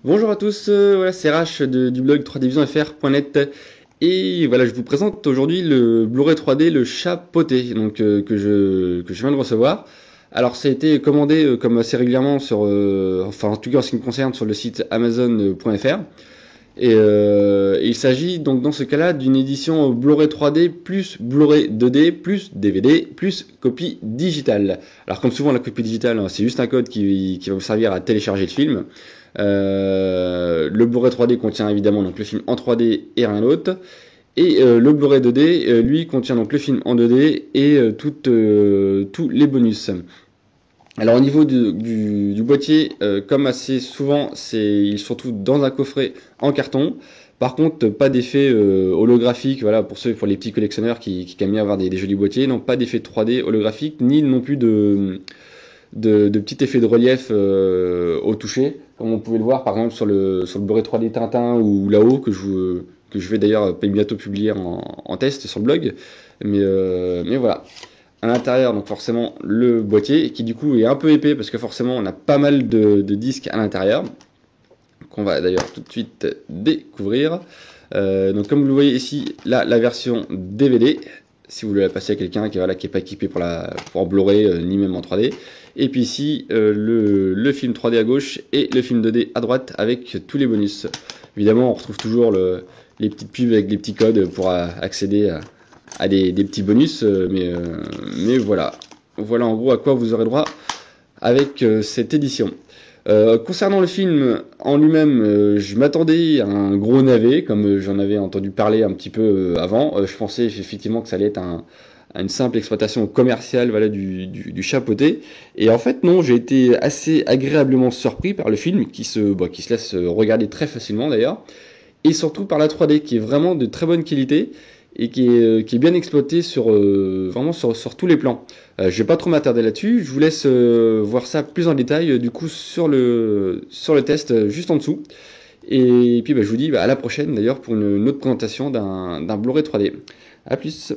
Bonjour à tous, voilà, c'est Rach du blog 3dvisionfr.net et voilà, je vous présente aujourd'hui le Blu-ray 3D, le chat poté, donc que je viens de recevoir. Alors ça a été commandé comme assez régulièrement sur, enfin en tout cas en ce qui me concerne, sur le site Amazon.fr. Il s'agit donc dans ce cas-là d'une édition Blu-ray 3D plus Blu-ray 2D plus DVD plus copie digitale. Alors comme souvent la copie digitale, hein, c'est juste un code qui va vous servir à télécharger le film. Le Blu-ray 3D contient évidemment donc le film en 3D et rien d'autre. Et le Blu-ray 2D, lui, contient donc le film en 2D et tous les bonus. Alors au niveau du boîtier, comme assez souvent, ils sont tous dans un coffret en carton. Par contre, pas d'effet holographique, voilà, pour les petits collectionneurs qui aiment bien avoir des jolis boîtiers, non, pas d'effet 3D holographique, ni non plus de petits effets de relief au toucher, comme on pouvait le voir par exemple sur le Blu-ray 3D Tintin ou là-haut, que je vais d'ailleurs bientôt publier en test sur le blog. Mais voilà, à l'intérieur, donc forcément le boîtier qui du coup est un peu épais parce que forcément on a pas mal de disques à l'intérieur qu'on va d'ailleurs tout de suite découvrir. Donc comme vous le voyez ici, là la version DVD, si vous voulez la passer à quelqu'un qui voilà, qui est pas équipé pour en Blu-ray ni même en 3D. Et puis ici le film 3D à gauche et le film 2D à droite avec tous les bonus. Évidemment on retrouve toujours les petites pubs avec les petits codes pour accéder à des petits bonus, mais voilà. Voilà en gros à quoi vous aurez droit avec cette édition. Concernant le film en lui-même, je m'attendais à un gros navet, comme j'en avais entendu parler un petit peu avant. Je pensais effectivement que ça allait être une simple exploitation commerciale, voilà, du chapeauté. Et en fait, non, j'ai été assez agréablement surpris par le film, qui se laisse regarder très facilement d'ailleurs, et surtout par la 3D, qui est vraiment de très bonne qualité et qui est bien exploité vraiment sur tous les plans. Je vais pas trop m'attarder là-dessus, je vous laisse voir ça plus en détail du coup sur le test juste en dessous. Et puis je vous dis à la prochaine d'ailleurs pour une autre présentation d'un Blu-ray 3D. A plus.